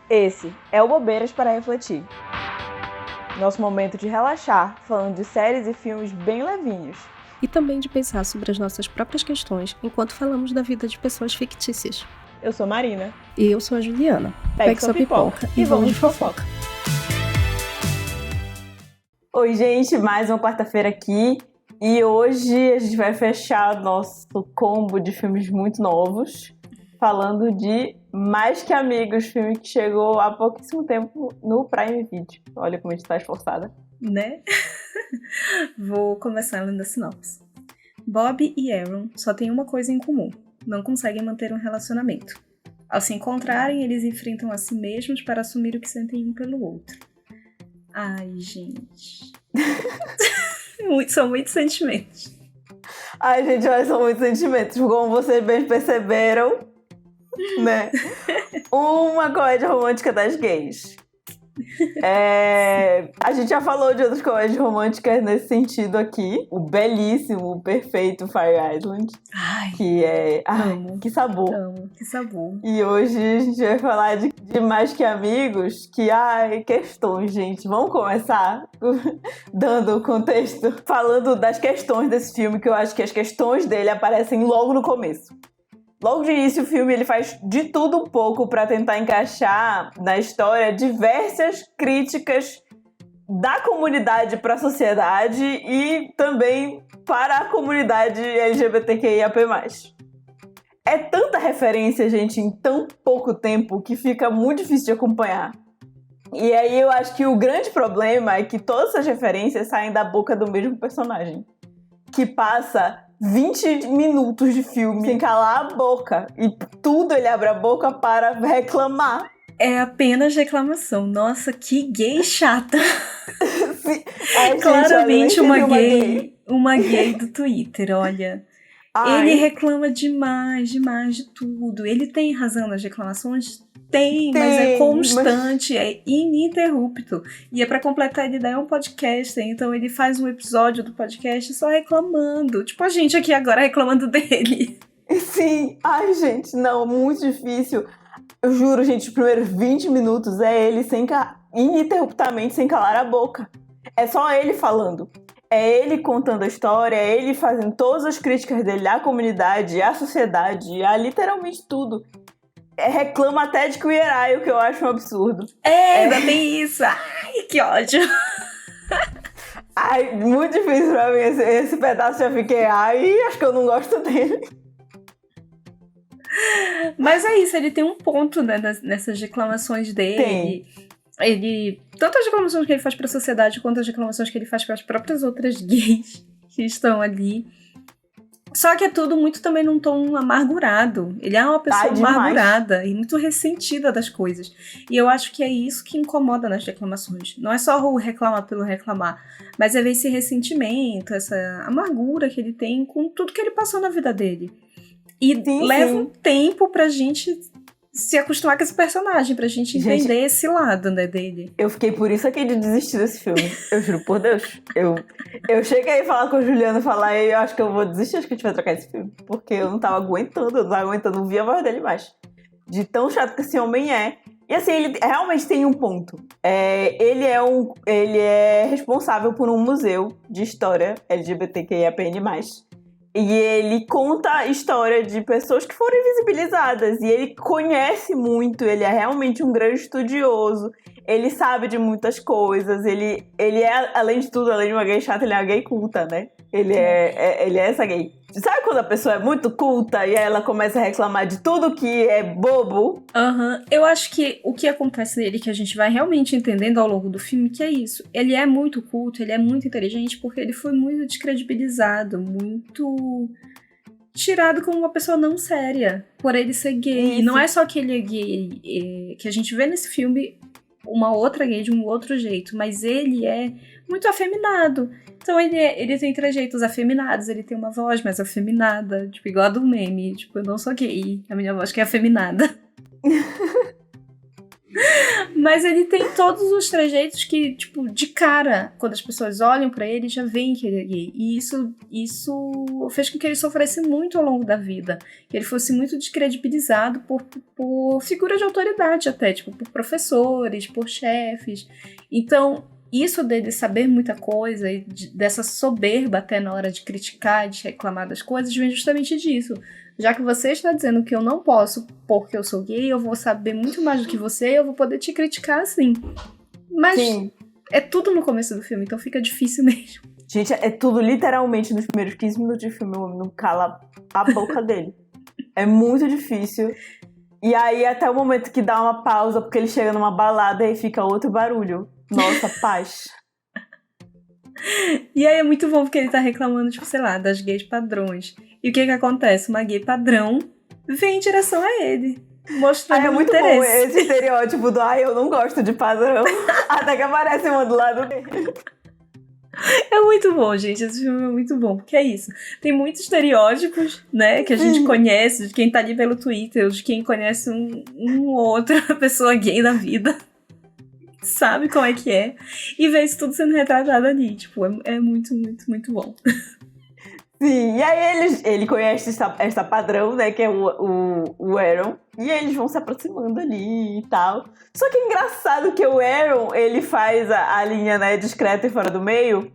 Esse é o Bobeiras para Refletir. Nosso momento de relaxar, falando de séries e filmes bem levinhos. E também de pensar sobre as nossas próprias questões enquanto falamos da vida de pessoas fictícias. Eu sou Marina. E eu sou a Juliana. Pegue sua pipoca e vamos de fofoca. Oi, gente, mais uma quarta-feira aqui. E hoje a gente vai fechar nosso combo de filmes muito novos, falando de Mais Que Amigos, filme que chegou há pouquíssimo tempo no Prime Video. Olha como a gente tá esforçada. Né? Vou começar lendo a sinopse. Bob e Aaron só têm uma coisa em comum: não conseguem manter um relacionamento. Ao se encontrarem, eles enfrentam a si mesmos para assumir o que sentem um pelo outro. Ai, gente. São muitos sentimentos. Ai, gente, olha, são muitos sentimentos. Como vocês bem perceberam, né? Uma comédia romântica das gays. A gente já falou de outras comédias românticas nesse sentido aqui. O belíssimo, o perfeito Fire Island. Ai, que é... amo. Que sabor. Amo, que sabor. E hoje a gente vai falar de Mais Que Amigos, questões, gente. Vamos começar dando o contexto, falando das questões desse filme, que eu acho que as questões dele aparecem logo no começo. Logo de início, o filme ele faz de tudo um pouco para tentar encaixar na história diversas críticas da comunidade para a sociedade e também para a comunidade LGBTQIAP+. É tanta referência, gente, em tão pouco tempo que fica muito difícil de acompanhar. E aí eu acho que o grande problema é que todas essas referências saem da boca do mesmo personagem, que passa 20 minutos de filme sem calar a boca. E tudo ele abre a boca para reclamar. É apenas reclamação. Nossa, que gay chata. Ai, claramente gente, olha, uma gay do Twitter, olha. Ai. Ele reclama demais de tudo. Ele tem razão nas reclamações? Tem, mas é constante, é ininterrupto. E é pra completar, ele dá um podcast, então ele faz um episódio do podcast só reclamando. Tipo a gente aqui agora reclamando dele. Sim, ai gente, não, muito difícil. Eu juro, gente, os primeiros 20 minutos é ele ininterruptamente sem calar a boca. É só ele falando. É ele contando a história, é ele fazendo todas as críticas dele à comunidade, à sociedade, a literalmente tudo. Reclama até de Queer Eye, o que eu acho um absurdo. Ainda tem isso. Ai, que ódio. Ai, muito difícil pra mim. Esse pedaço já fiquei... Ai, acho que eu não gosto dele. Mas é isso, ele tem um ponto, né, nessas reclamações dele. Ele... Tanto as reclamações que ele faz pra sociedade, quanto as reclamações que ele faz para as próprias outras gays que estão ali. Só que é tudo muito também num tom amargurado. Ele é uma pessoa amargurada e muito ressentida das coisas. E eu acho que é isso que incomoda nas reclamações. Não é só o reclamar pelo reclamar, mas é ver esse ressentimento, essa amargura que ele tem com tudo que ele passou na vida dele. E leva um tempo pra gente se acostumar com esse personagem, pra gente entender esse lado, né, dele. Eu fiquei por isso aqui de desistir desse filme. Eu juro por Deus. Eu cheguei a falar com a Juliana e falar, eu acho que eu vou desistir, acho que a gente vai trocar esse filme. Porque eu não tava aguentando, não via a voz dele mais. De tão chato que esse homem é. E assim, ele realmente tem um ponto. Ele é responsável por um museu de história LGBTQIAPN+. E ele conta a história de pessoas que foram invisibilizadas. E ele conhece muito, ele é realmente um grande estudioso. Ele sabe de muitas coisas. Ele é, além de tudo, além de uma gay chata, ele é uma gay culta, né? Ele é essa gay. Sabe quando a pessoa é muito culta e aí ela começa a reclamar de tudo que é bobo? Eu acho que o que acontece nele, que a gente vai realmente entendendo ao longo do filme, que é isso. Ele é muito culto, ele é muito inteligente, porque ele foi muito descredibilizado, muito tirado como uma pessoa não séria, por ele ser gay. Isso. E não é só que ele é gay, que a gente vê nesse filme uma outra gay de um outro jeito, mas ele é muito afeminado. Então ele tem trejeitos afeminados, ele tem uma voz mais afeminada, tipo, igual a do meme, tipo, eu não sou gay, a minha voz que é afeminada. Mas ele tem todos os trejeitos que, tipo, de cara, quando as pessoas olham pra ele, já veem que ele é gay. E isso fez com que ele sofresse muito ao longo da vida. Que ele fosse muito descredibilizado por figuras de autoridade até, tipo, por professores, por chefes. Então, isso dele saber muita coisa e dessa soberba até na hora de criticar, de reclamar das coisas, vem justamente disso. Já que você está dizendo que eu não posso porque eu sou gay, eu vou saber muito mais do que você e eu vou poder te criticar assim. Mas Sim. É tudo no começo do filme, então fica difícil mesmo. Gente, é tudo literalmente nos primeiros 15 minutos de filme, o homem não cala a boca dele. É muito difícil. E aí até o momento que dá uma pausa, porque ele chega numa balada e fica outro barulho. Nossa, paz. E aí é muito bom porque ele tá reclamando, tipo, sei lá, das gays padrões. E o que acontece? Uma gay padrão vem em direção a ele, mostrando é muito interesse. Bom esse estereótipo do eu não gosto de padrão. Até que aparece uma do lado dele. É muito bom, gente. Esse filme é muito bom, porque é isso. Tem muitos estereótipos, né, que a gente conhece, de quem tá ali pelo Twitter, de quem conhece um ou outra pessoa gay da vida. Sabe como é que é. E vê isso tudo sendo retratado ali. Tipo, é muito, muito, muito bom. Sim, e aí ele conhece essa padrão, né, que é o Aaron, e eles vão se aproximando ali e tal. Só que é engraçado que o Aaron, ele faz a linha, né, discreta e fora do meio,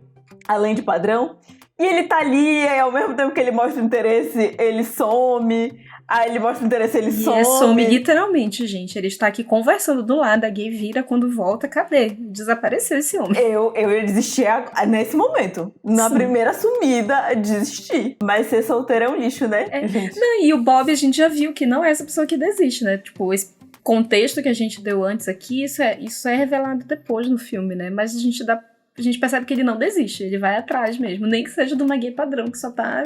além de padrão, e ele tá ali, e ao mesmo tempo que ele mostra interesse, ele some, aí ele mostra interesse, ele some. E some literalmente, gente. Ele está aqui conversando do lado, a gay vira, quando volta, cadê? Desapareceu esse homem. Eu ia desistir nesse momento. Na Sim. primeira sumida, desistir. Mas ser solteiro é um lixo, né, gente? Não, e o Bob, a gente já viu que não é essa pessoa que desiste, né? Tipo, esse contexto que a gente deu antes aqui, isso é revelado depois no filme, né? Mas a gente percebe que ele não desiste. Ele vai atrás mesmo. Nem que seja de uma gay padrão que só tá...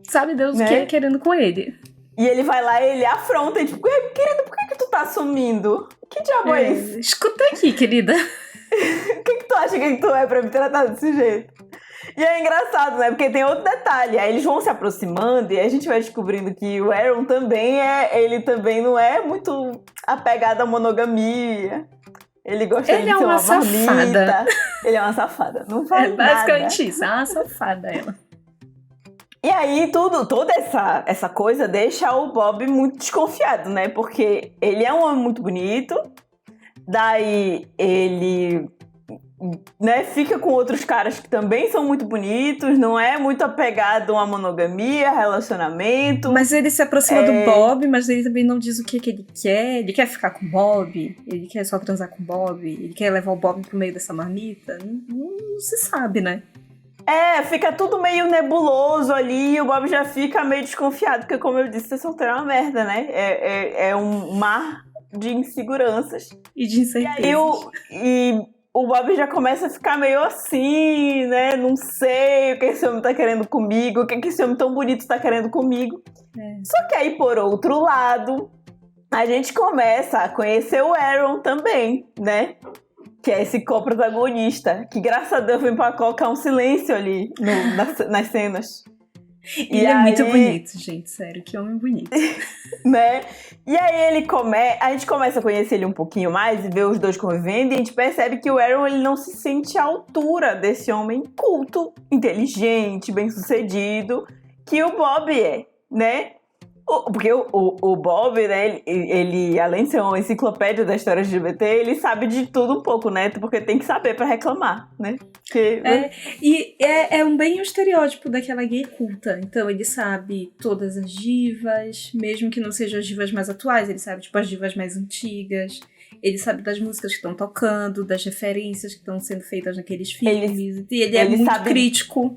Sabe Deus o que querendo com ele. E ele vai lá e ele afronta, e tipo, querido, por que tu tá sumindo? Que diabo é isso? Escuta aqui, querida. O que tu acha que tu é pra me tratar desse jeito? E é engraçado, né? Porque tem outro detalhe. Aí eles vão se aproximando e a gente vai descobrindo que o Aaron também ele também não é muito apegado à monogamia. Ele gosta de ser uma marmita. Ele é uma safada. Não faz nada. É basicamente isso. É uma safada ela. E aí, toda essa coisa deixa o Bob muito desconfiado, né? Porque ele é um homem muito bonito, daí ele, né, fica com outros caras que também são muito bonitos, não é muito apegado a monogamia, relacionamento. Mas ele se aproxima do Bob, mas ele também não diz o que ele quer. Ele quer ficar com o Bob, ele quer só transar com o Bob, ele quer levar o Bob pro meio dessa marmita. Não se sabe, né? Fica tudo meio nebuloso ali e o Bob já fica meio desconfiado, porque como eu disse, ser solteiro é uma merda, né? É um mar de inseguranças. E de incertezas. E o Bob já começa a ficar meio assim, né? Não sei o que esse homem tá querendo comigo, o que esse homem tão bonito tá querendo comigo. Só que aí, por outro lado, a gente começa a conhecer o Aaron também, né? Que é esse co-protagonista, que graças a Deus vem pra colocar um silêncio ali nas cenas. Ele é muito bonito, gente, sério, que homem bonito. Né? E aí a gente começa a conhecer ele um pouquinho mais e ver os dois convivendo, e a gente percebe que o Aaron ele não se sente à altura desse homem culto, inteligente, bem-sucedido, que o Bob é, né? Porque o Bob, né, ele, além de ser uma enciclopédia da história LGBT, ele sabe de tudo um pouco, né? Porque tem que saber pra reclamar, né? E é bem um estereótipo daquela gay culta. Então ele sabe todas as divas, mesmo que não sejam as divas mais atuais, ele sabe tipo as divas mais antigas. Ele sabe das músicas que estão tocando, das referências que estão sendo feitas naqueles filmes. E ele é muito crítico.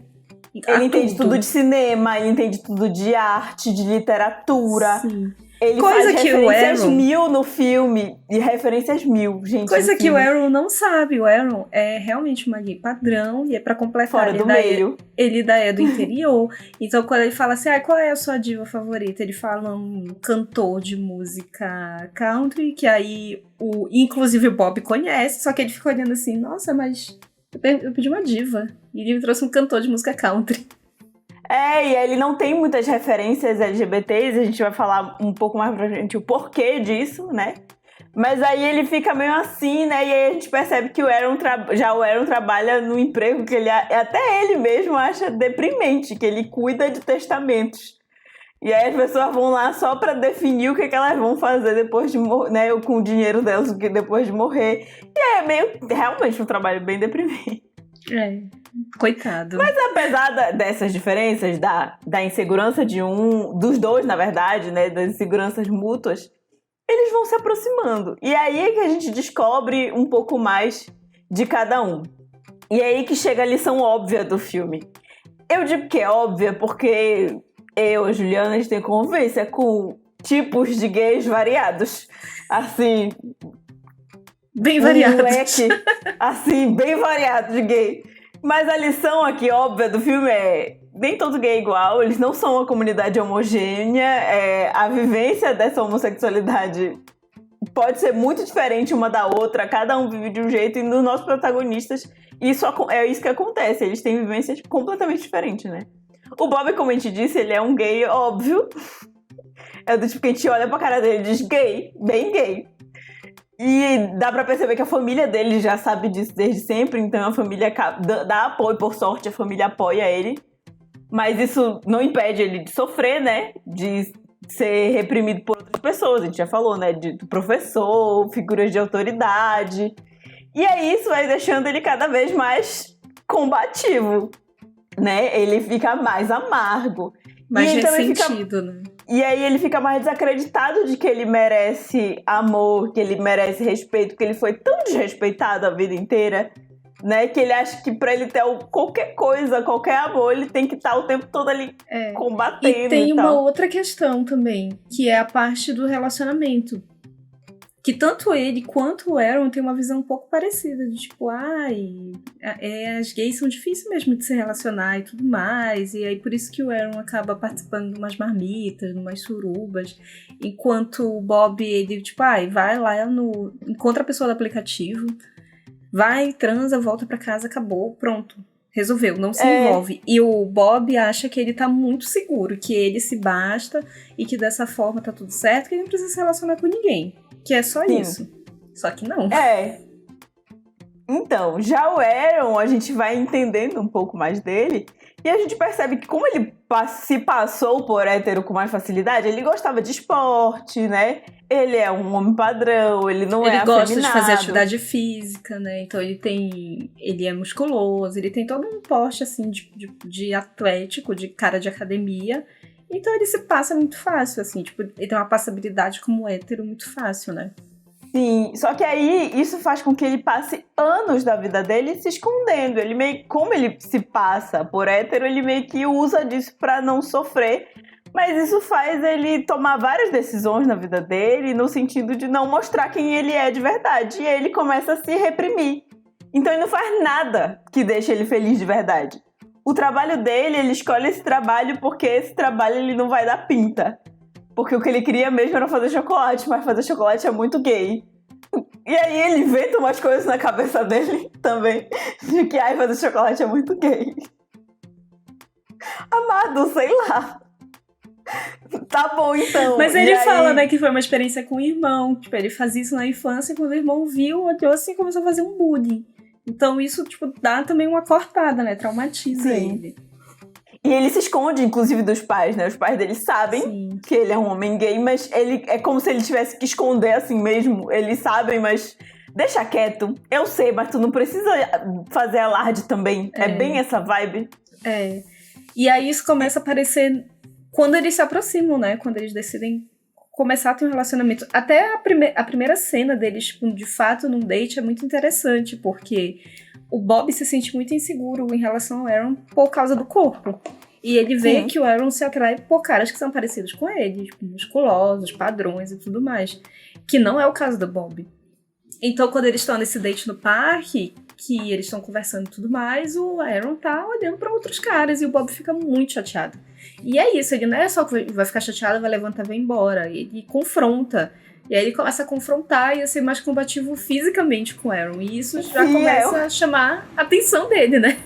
Ele entende tudo de cinema, ele entende tudo de arte, de literatura. Sim. Ele coisa faz referências 1000 no filme. E referências 1000, gente. Coisa que o Aaron não sabe. O Aaron é realmente uma gay padrão. E é pra completar. Fora do meio. Ele é do interior. Então quando ele fala assim, qual é a sua diva favorita? Ele fala um cantor de música country. Que aí, inclusive o Bob conhece. Só que ele fica olhando assim, nossa, mas... Eu pedi uma diva. E ele me trouxe um cantor de música country. E ele não tem muitas referências LGBTs. A gente vai falar um pouco mais pra gente o porquê disso, né? Mas aí ele fica meio assim, né? E aí a gente percebe que o Aaron trabalha no emprego que até ele mesmo acha deprimente, que ele cuida de testamentos. E aí as pessoas vão lá só pra definir o que elas vão fazer depois de morrer, né? Com o dinheiro delas depois de morrer. E é meio, realmente, um trabalho bem deprimente. Coitado. Mas apesar dessas diferenças, da insegurança dos dois, na verdade, né? Das inseguranças mútuas, eles vão se aproximando. E aí é que a gente descobre um pouco mais de cada um. E é aí que chega a lição óbvia do filme. Eu digo que é óbvia porque eu, a Juliana, a gente tem convivência com tipos de gays variados. Assim... Bem variados. Um leque, assim, bem variado de gay. Mas a lição aqui, óbvia, do filme é... Nem todo gay é igual, eles não são uma comunidade homogênea. A vivência dessa homossexualidade pode ser muito diferente uma da outra. Cada um vive de um jeito. E nos nossos protagonistas, é isso que acontece. Eles têm vivências completamente diferentes, né? O Bob, como a gente disse, ele é um gay óbvio. É do tipo que a gente olha pra cara dele e diz gay, bem gay. E dá pra perceber que a família dele já sabe disso desde sempre. Então a família dá apoio, por sorte, a família apoia ele. Mas isso não impede ele de sofrer, né? De ser reprimido por outras pessoas. A gente já falou, né? Do professor, figuras de autoridade. E aí isso vai deixando ele cada vez mais combativo, né? Ele fica mais amargo. Mais ressentido, né? E aí ele fica mais desacreditado de que ele merece amor, que ele merece respeito, que ele foi tão desrespeitado a vida inteira, né? Que ele acha que pra ele ter qualquer coisa, qualquer amor, ele tem que estar o tempo todo ali combatendo. E tem uma outra questão também, que é a parte do relacionamento. Que tanto ele quanto o Aaron tem uma visão um pouco parecida, de tipo, as gays são difíceis mesmo de se relacionar e tudo mais, e aí por isso que o Aaron acaba participando de umas marmitas, de umas surubas, enquanto o Bob, ele, tipo, vai lá, encontra a pessoa do aplicativo, vai, transa, volta pra casa, acabou, pronto. Resolveu, não se envolve. E o Bob acha que ele tá muito seguro, que ele se basta e que dessa forma tá tudo certo, que ele não precisa se relacionar com ninguém. Que é só isso. Só que não. Então, já o Aaron, a gente vai entendendo um pouco mais dele e a gente percebe que como ele se passou por hétero com mais facilidade, ele gostava de esporte, né? Ele é um homem padrão, ele não é afeminado. Ele gosta de fazer atividade física, né? Então ele é musculoso, ele tem todo um porte, assim, de atlético, de cara de academia. Então ele se passa muito fácil, assim, tipo, ele tem uma passabilidade como hétero muito fácil, né? Sim, só que aí isso faz com que ele passe anos da vida dele se escondendo. Como ele se passa por hétero, ele meio que usa disso pra não sofrer. Mas isso faz ele tomar várias decisões na vida dele, no sentido de não mostrar quem ele é de verdade. E aí ele começa a se reprimir. Então ele não faz nada que deixe ele feliz de verdade. O trabalho dele, ele escolhe esse trabalho porque esse trabalho ele não vai dar pinta. Porque o que ele queria mesmo era fazer chocolate, mas fazer chocolate é muito gay. E aí ele inventa umas coisas na cabeça dele também, de que fazer chocolate é muito gay. Amado, sei lá. Tá bom, então. Mas ele fala, né, que foi uma experiência com o irmão. Tipo, ele fazia isso na infância e quando o irmão viu, olhou assim e começou a fazer um bullying. Então isso, tipo, dá também uma cortada, né? Traumatiza ele. E ele se esconde, inclusive, dos pais, né? Os pais dele sabem que ele é um homem gay, mas ele é como se ele tivesse que esconder assim mesmo. Eles sabem, mas deixa quieto. Eu sei, mas tu não precisa fazer alarde também. É bem essa vibe. E aí isso começa a aparecer quando eles se aproximam, né? Quando eles decidem começar a ter um relacionamento. Até a primeira cena deles, tipo, de fato, num date é muito interessante, porque o Bob se sente muito inseguro em relação ao Aaron por causa do corpo. E ele vê que o Aaron se atrai por caras que são parecidos com ele, tipo, musculosos, padrões e tudo mais. Que não é o caso do Bob. Então, quando eles estão nesse date no parque, que eles estão conversando e tudo mais, o Aaron tá olhando pra outros caras e o Bob fica muito chateado. E é isso, ele não é só que vai ficar chateado, vai levantar e vai embora. Ele confronta. E aí ele começa a confrontar e a ser mais combativo fisicamente com o Aaron. E isso já começa a chamar a atenção dele, né?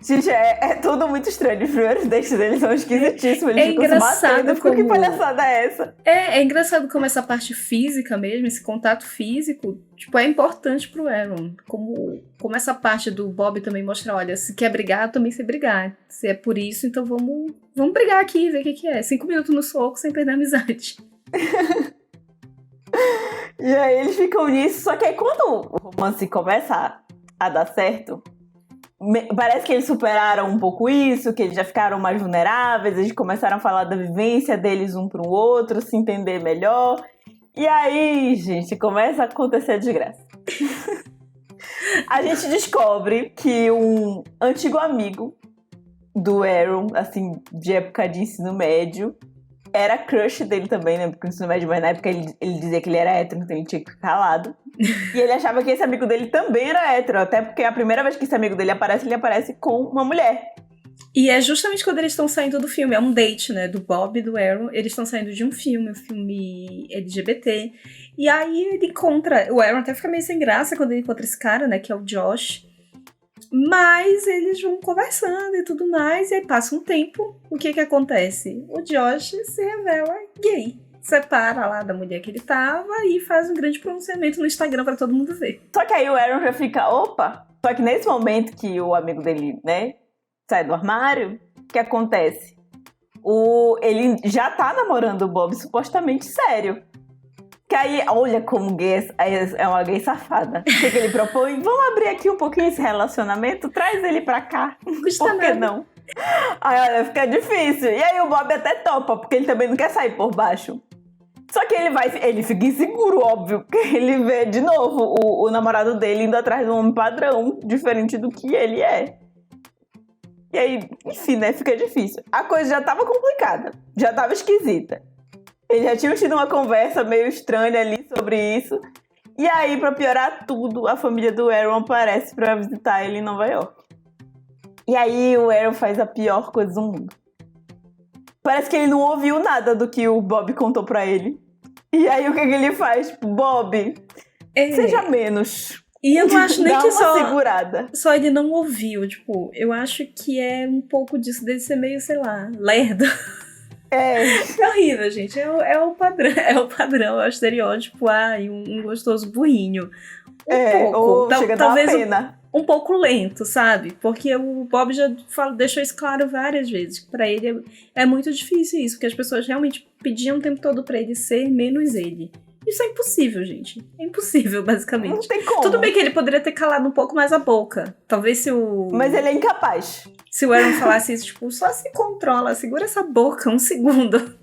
Gente, é tudo muito estranho. Os primeiros dates deles são esquisitíssimos. Eles ficam se batendo. Como... Que palhaçada é essa? É engraçado como essa parte física mesmo, esse contato físico, tipo, é importante pro Aaron. Como essa parte do Bob também mostra, olha, se quer brigar, eu também sei brigar. Se é por isso, então vamos brigar aqui, ver o que é. 5 minutos no soco, sem perder a amizade. E aí eles ficam nisso, só que aí quando o romance começa a dar certo, parece que eles superaram um pouco isso, que eles já ficaram mais vulneráveis, eles começaram a falar da vivência deles um pro outro, se entender melhor. E aí, gente, começa a acontecer a desgraça. A gente descobre que um antigo amigo do Aaron, assim, de época de ensino médio, era crush dele também, né? Porque no ensino médio, mas na época ele dizia que ele era hétero, então ele tinha que ficar calado. E ele achava que esse amigo dele também era hétero, até porque a primeira vez que esse amigo dele aparece, ele aparece com uma mulher. E é justamente quando eles estão saindo do filme, é um date, né? Do Bob e do Aaron, eles estão saindo de um filme LGBT. E aí ele encontra... O Aaron até fica meio sem graça quando ele encontra esse cara, né? Que é o Josh. Mas eles vão conversando e tudo mais, e aí passa um tempo, o que acontece? O Josh se revela gay. Separa lá da mulher que ele tava e faz um grande pronunciamento no Instagram pra todo mundo ver. Só que aí o Aaron já fica, opa! Só que nesse momento que o amigo dele, né, sai do armário, o que acontece? Ele já tá namorando o Bob supostamente sério. Que aí, olha como gay é uma gay safada. O que ele propõe? Vamos abrir aqui um pouquinho esse relacionamento? Traz ele pra cá. Por que não? Aí, olha, fica difícil. E aí o Bob até topa, porque ele também não quer sair por baixo. Só que ele fica inseguro, óbvio, porque ele vê de novo o namorado dele indo atrás de um homem padrão, diferente do que ele é. E aí, enfim, né, fica difícil. A coisa já tava complicada, já tava esquisita. Eles já tinham tido uma conversa meio estranha ali sobre isso. E aí, pra piorar tudo, a família do Aaron aparece pra visitar ele em Nova York. E aí, o Aaron faz a pior coisa do mundo. Parece que ele não ouviu nada do que o Bob contou pra ele. E aí, o que ele faz? Bob, seja menos. E eu não acho nem que só ele não ouviu. Tipo, eu acho que é um pouco disso dele ser meio, sei lá, lerdo. É horrível, gente. É o padrão. É o padrão, é o estereótipo. Um gostoso burrinho. Pouco. Talvez pena. Um pouco lento, sabe? Porque o Bob já deixou isso claro várias vezes. Pra ele é muito difícil isso, porque as pessoas realmente pediam o tempo todo pra ele ser menos ele. Isso é impossível, gente. É impossível, basicamente. Não tem como. Tudo bem que ele poderia ter calado um pouco mais a boca. Talvez se o... Mas ele é incapaz. Se o Aaron falasse isso, tipo, só se controla, segura essa boca um segundo.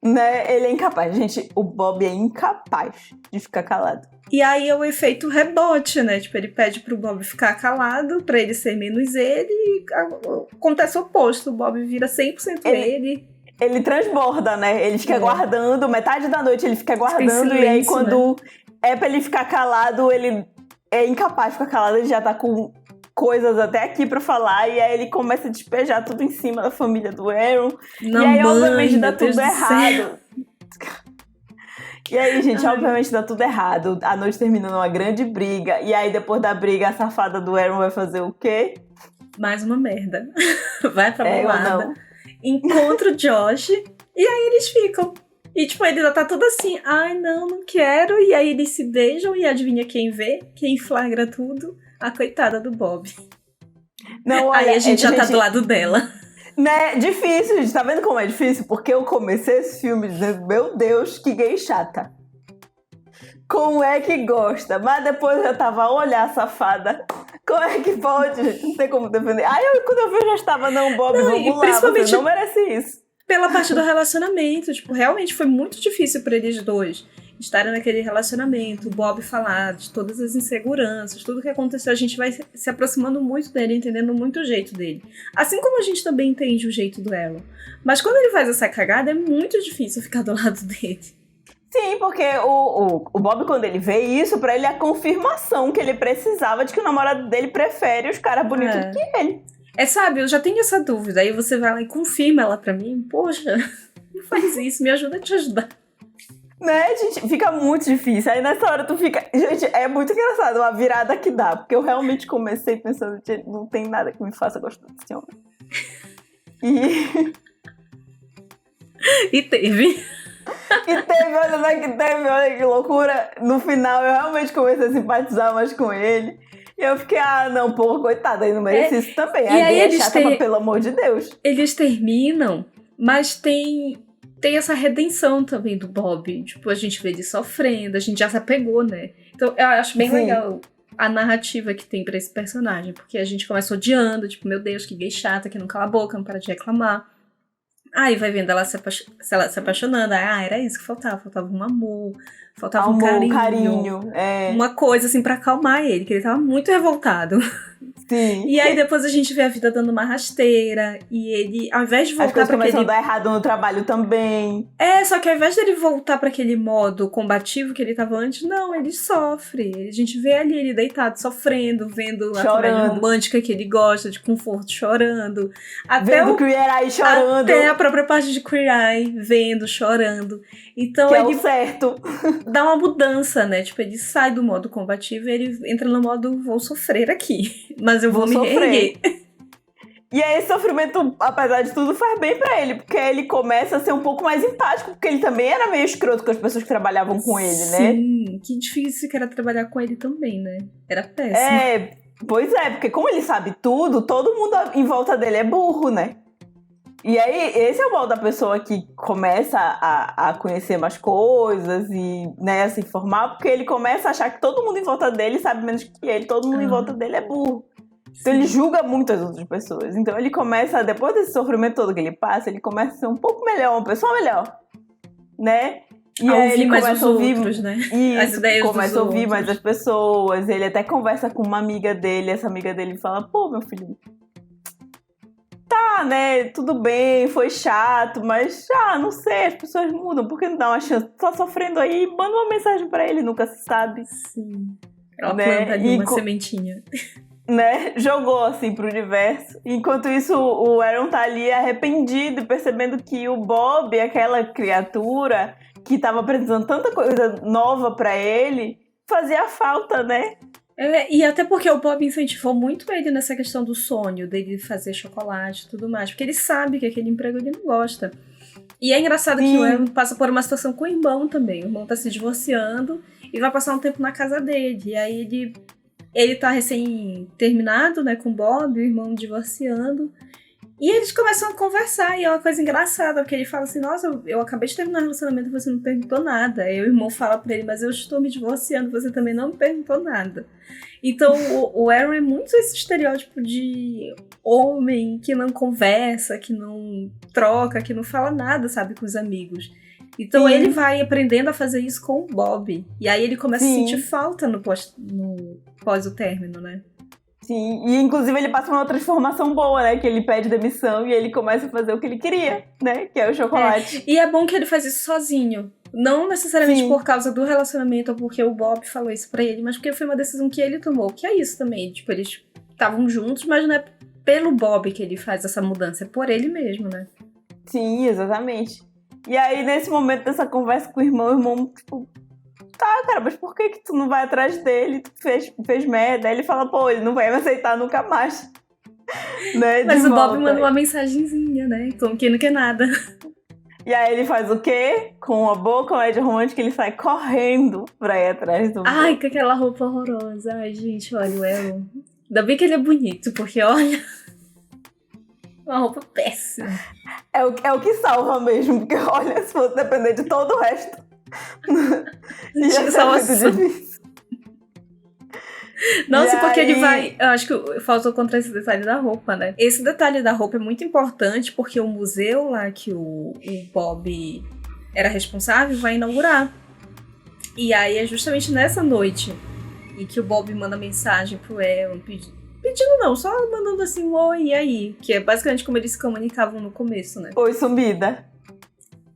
Né? Ele é incapaz. Gente, o Bob é incapaz de ficar calado. E aí é o efeito rebote, né? Tipo, ele pede pro Bob ficar calado, pra ele ser menos ele, e acontece o oposto. O Bob vira 100% ele. Ele transborda, né? Ele fica guardando, metade da noite ele fica guardando, silêncio, e aí quando é pra ele ficar calado, ele é incapaz de ficar calado, ele já tá com coisas até aqui pra falar, e aí ele começa a despejar tudo em cima da família do Aaron. E aí, obviamente, dá tudo errado. E aí, gente, obviamente dá tudo errado. A noite termina numa grande briga. E aí, depois da briga, a safada do Aaron vai fazer o quê? Mais uma merda. Vai pra balada. Encontra o Josh. E aí eles ficam. E tipo, ele já tá tudo assim. Ai, não quero. E aí eles se beijam e adivinha quem vê? Quem flagra tudo? A coitada do Bob. Não, olha, aí a gente já tá do lado dela. Né, difícil, gente. Tá vendo como é difícil? Porque eu comecei esse filme dizendo, meu Deus, que gay chata. Como é que gosta? Mas depois eu tava, olha, safada. Como é que pode? Não tem como defender. Aí quando eu vi, eu já estava, não, Bob, vamos lá, você não merece isso. Pela parte do relacionamento, tipo, realmente foi muito difícil pra eles dois estarem naquele relacionamento, o Bob falar de todas as inseguranças, tudo que aconteceu, a gente vai se aproximando muito dele, entendendo muito o jeito dele. Assim como a gente também entende o jeito do Aaron. Mas quando ele faz essa cagada, é muito difícil ficar do lado dele. Sim, porque o Bob, quando ele vê isso, pra ele é a confirmação que ele precisava de que o namorado dele prefere os caras bonitos que ele. Sabe, eu já tenho essa dúvida, aí você vai lá e confirma ela pra mim, poxa, não faz isso, me ajuda a te ajudar. Né, gente? Fica muito difícil. Aí nessa hora tu fica... Gente, é muito engraçado a virada que dá. Porque eu realmente comecei pensando, gente, não tem nada que me faça gostar desse homem. E teve. Olha que loucura. No final eu realmente comecei a simpatizar mais com ele. E eu fiquei, não, pô, coitada, ele não merece isso também. E aí é chata, mas pelo amor de Deus. Eles terminam, mas tem essa redenção também do Bob. Tipo, a gente vê ele sofrendo, a gente já se apegou, né? Então eu acho bem legal a narrativa que tem pra esse personagem. Porque a gente começa odiando, tipo, meu Deus, que gay chata, que não cala a boca, não para de reclamar. Aí vai vendo ela se apaixonando. Era isso que faltava um amor, faltava um carinho. Uma coisa assim pra acalmar ele, que ele tava muito revoltado. Sim. E aí depois a gente vê a vida dando uma rasteira e ele, ao invés de voltar pra aquele... As começam a dar errado no trabalho também. Só que ao invés dele voltar pra aquele modo combativo que ele tava antes, não, ele sofre. A gente vê ali ele deitado, sofrendo, vendo a comédia romântica que ele gosta, de conforto, chorando. Vendo Queer Eye chorando. Até a própria parte de Queer Eye, vendo, chorando. Então que ele é o certo. Dá uma mudança, né? Tipo, ele sai do modo combativo e ele entra no modo vou sofrer aqui, mas eu vou me reerguer. E aí esse sofrimento, apesar de tudo, faz bem pra ele, porque ele começa a ser um pouco mais empático, porque ele também era meio escroto com as pessoas que trabalhavam com ele, né? Sim, que difícil que era trabalhar com ele também, né? Era péssimo. Pois é, porque como ele sabe tudo, todo mundo em volta dele é burro, né? E aí, esse é o mal da pessoa que começa a conhecer mais coisas e, né, a se informar, porque ele começa a achar que todo mundo em volta dele sabe menos que ele, todo mundo em volta dele é burro. Então ele julga muito as outras pessoas. Então ele começa, depois desse sofrimento todo que ele passa, ele começa a ser um pouco melhor, uma pessoa melhor, né? E aí ele começa a ouvir outros, né? As ideias começa a ouvir mais as pessoas. Ele até conversa com uma amiga dele, essa amiga dele fala, pô, meu filho, né, tudo bem, foi chato, mas não sei, as pessoas mudam, por que não dá uma chance? Tá sofrendo aí, manda uma mensagem pra ele, nunca se sabe. Sim. Ela planta ali uma sementinha. Né, jogou assim pro universo. Enquanto isso, o Aaron tá ali arrependido, percebendo que o Bob, aquela criatura que tava apresentando tanta coisa nova pra ele, fazia falta, né? E até porque o Bob incentivou muito ele nessa questão do sonho, dele fazer chocolate e tudo mais. Porque ele sabe que aquele emprego ele não gosta. E é engraçado que o Aaron passa por uma situação com o irmão também. O irmão tá se divorciando e vai passar um tempo na casa dele. E aí ele tá recém-terminado, né, com o Bob, o irmão divorciando. E eles começam a conversar, e é uma coisa engraçada, porque ele fala assim, nossa, eu acabei de terminar o relacionamento e você não perguntou nada. Aí o irmão fala pra ele, mas eu estou me divorciando, você também não me perguntou nada. Então o Aaron é muito esse estereótipo de homem que não conversa, que não troca, que não fala nada, sabe, com os amigos. Então ele vai aprendendo a fazer isso com o Bob. E aí ele começa a sentir falta no pós o término, né? Sim, e inclusive ele passa uma transformação boa, né? Que ele pede demissão e ele começa a fazer o que ele queria, né? Que é o chocolate. E é bom que ele faz isso sozinho. Não necessariamente por causa do relacionamento ou porque o Bob falou isso pra ele, mas porque foi uma decisão que ele tomou. Que é isso também. Tipo, eles estavam juntos, mas não é pelo Bob que ele faz essa mudança, é por ele mesmo, né? Sim, exatamente. E aí, nesse momento dessa conversa com o irmão, tipo... Tá, cara, mas por que tu não vai atrás dele? Tu fez merda. Aí ele fala, pô, ele não vai me aceitar nunca mais. Né? Mas o Bob manda uma mensagenzinha, né? Como que não quer nada. E aí ele faz o quê? Com uma boa comédia romântica, ele sai correndo pra ir atrás do Ai, Bob. Com aquela roupa horrorosa. Ai, gente, olha, o Aaron. Ainda bem que ele é bonito, porque olha... Uma roupa péssima. É o que salva mesmo, porque olha, se fosse depender de todo o resto... Ia ser muito difícil. Nossa, porque ele vai... Eu acho que faltou contar esse detalhe da roupa, né? Esse detalhe da roupa é muito importante porque o museu lá que o Bob era responsável vai inaugurar. E aí é justamente nessa noite em que o Bob manda mensagem pro Aaron pedindo não, só mandando assim, oi, e aí? Que é basicamente como eles se comunicavam no começo, né? Oi, sumida.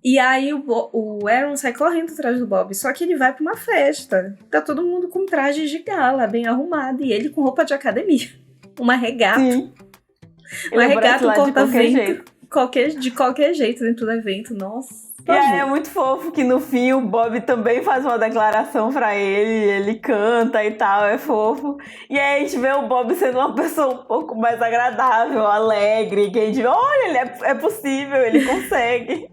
E aí o Aaron sai correndo atrás do Bob, só que ele vai pra uma festa. Tá todo mundo com trajes de gala, bem arrumado, e ele com roupa de academia. Uma regata. Sim. Uma regata, um corta-vento. De qualquer jeito dentro do evento, nossa. E aí é muito fofo que no fim o Bob também faz uma declaração pra ele canta e tal, é fofo. E aí a gente vê o Bob sendo uma pessoa um pouco mais agradável, alegre, que a gente vê, olha, ele é possível, ele consegue.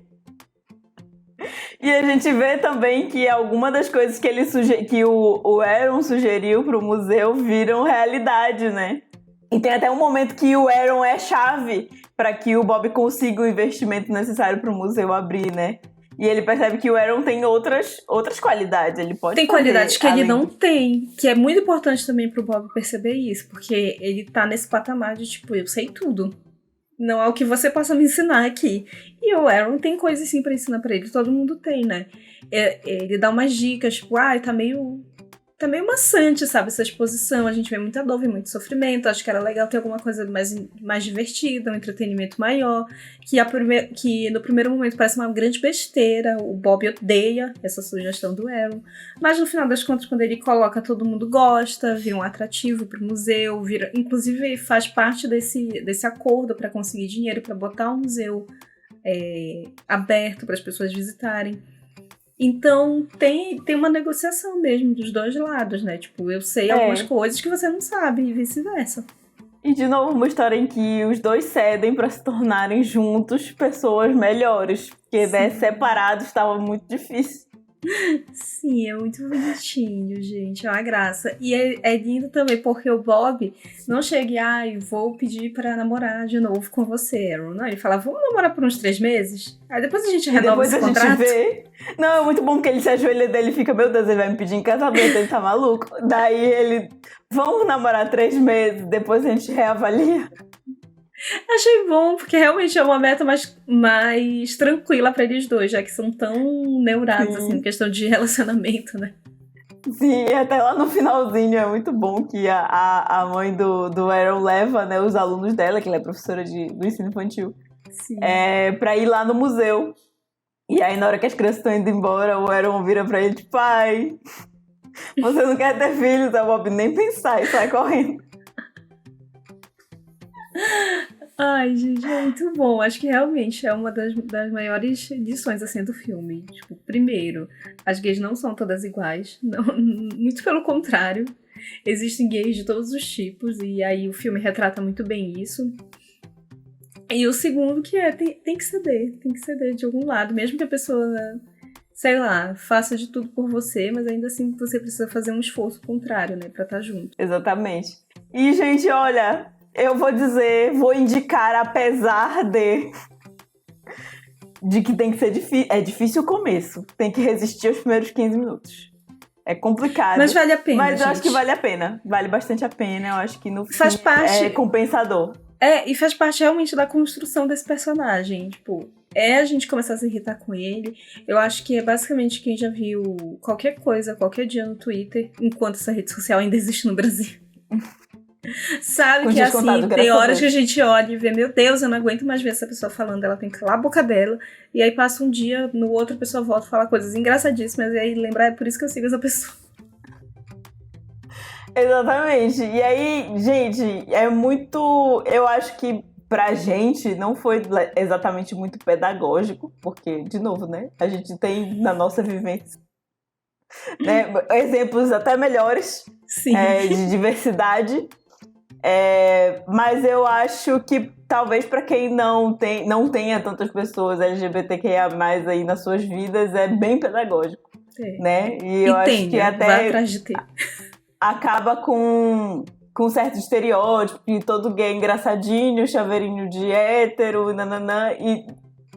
E a gente vê também que alguma das coisas que que o Aaron sugeriu pro museu viram realidade, né? E tem até um momento que o Aaron é chave para que o Bob consiga o investimento necessário para o museu abrir, né? E ele percebe que o Aaron tem outras qualidades. Ele pode Tem qualidades que ele não tem, que é muito importante também pro Bob perceber isso, porque ele tá nesse patamar de tipo, eu sei tudo. Não é o que você possa me ensinar aqui. E o Aaron tem coisas assim pra ensinar pra ele, todo mundo tem, né? Ele dá umas dicas, tipo, tá meio maçante, sabe, essa exposição, a gente vê muita dor, vê muito sofrimento, acho que era legal ter alguma coisa mais divertida, um entretenimento maior, que no primeiro momento parece uma grande besteira, o Bob odeia essa sugestão do Aaron, mas no final das contas, quando ele coloca, todo mundo gosta, vira um atrativo pro museu, inclusive faz parte desse acordo para conseguir dinheiro para botar o museu aberto para as pessoas visitarem. Então, tem uma negociação mesmo dos dois lados, né? Tipo, eu sei algumas coisas que você não sabe e vice-versa. E, de novo, uma história em que os dois cedem para se tornarem juntos pessoas melhores. Porque, né, separados estava muito difícil. Sim, é muito bonitinho, gente. É uma graça. E é lindo também, porque o Bob não chega e vou pedir pra namorar de novo com você, Aaron. Não, ele fala, vamos namorar por uns 3 meses? Aí depois a gente renova esse contrato. Depois a gente vê. Não, é muito bom porque ele se ajoelha dele e fica, meu Deus, ele vai me pedir em casamento, ele tá maluco. Daí ele, vamos namorar 3 meses, depois a gente reavalia. Achei bom, porque realmente é uma meta mais tranquila pra eles dois, já que são tão neurados, assim, em questão de relacionamento, né? Sim, até lá no finalzinho é muito bom que a mãe do Aaron leva, né, os alunos dela, que ela é professora do ensino infantil, pra ir lá no museu. E aí, na hora que as crianças estão indo embora, o Aaron vira pra ele, tipo, pai, você não quer ter filhos, o Bob nem pensar e sai correndo. Ai, gente, é muito bom. Acho que realmente é uma das maiores lições, assim, do filme. Tipo, primeiro, as gays não são todas iguais. Não, muito pelo contrário. Existem gays de todos os tipos e aí o filme retrata muito bem isso. E o segundo que tem que ceder de algum lado. Mesmo que a pessoa, sei lá, faça de tudo por você, mas ainda assim você precisa fazer um esforço contrário, né, pra estar junto. Exatamente. E, gente, olha... Eu vou indicar, apesar de que tem que ser difícil. É difícil o começo. Tem que resistir aos primeiros 15 minutos. É complicado. Mas vale a pena, Mas eu gente. acho que vale a pena. Vale bastante a pena. Eu acho que no fim parte... é compensador. E faz parte realmente da construção desse personagem. Tipo, a gente começar a se irritar com ele. Eu acho que é basicamente quem já viu qualquer coisa, qualquer dia no Twitter, enquanto essa rede social ainda existe no Brasil. Sabe que assim, tem horas que a gente olha e vê, meu Deus, eu não aguento mais ver essa pessoa falando, ela tem que calar a boca dela, e aí passa um dia, no outro a pessoa volta a falar coisas engraçadíssimas, e aí lembrar, é por isso que eu sigo essa pessoa. Exatamente. E aí, gente, é muito... Eu acho que pra gente não foi exatamente muito pedagógico, porque, de novo, né, a gente tem na nossa vivência, né, exemplos até melhores de diversidade. Mas eu acho que talvez para quem não tenha tantas pessoas LGBTQIA+ aí nas suas vidas, é bem pedagógico, né? E eu acho que até vai atrás de ter. Acaba com certo estereótipo, que todo gay é engraçadinho, chaveirinho de hétero, nananã, e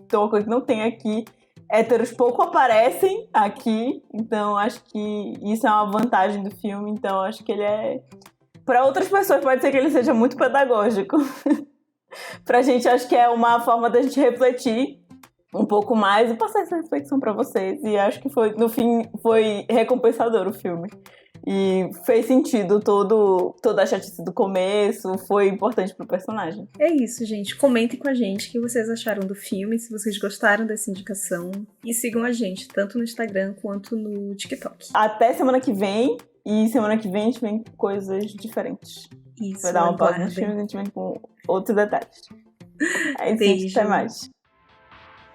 então uma coisa que não tem aqui. Héteros pouco aparecem aqui, então acho que isso é uma vantagem do filme, então acho que ele é... Para outras pessoas pode ser que ele seja muito pedagógico. Pra gente, acho que é uma forma da gente refletir um pouco mais e passar essa reflexão pra vocês. E acho que no fim foi recompensador o filme. E fez sentido toda a chatice do começo, foi importante pro personagem. É isso, gente. Comentem com a gente o que vocês acharam do filme, se vocês gostaram dessa indicação. E sigam a gente, tanto no Instagram quanto no TikTok. Até semana que vem. E semana que vem a gente vem com coisas diferentes. Isso, vai dar uma pausa nos filmes e a gente vem com outros detalhes. É isso, beijo. Até mais.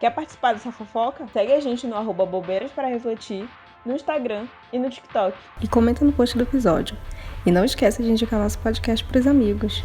Quer participar dessa fofoca? Segue a gente no @bobeiraspararefletir, no Instagram e no TikTok. E comenta no post do episódio. E não esqueça de indicar nosso podcast pros amigos.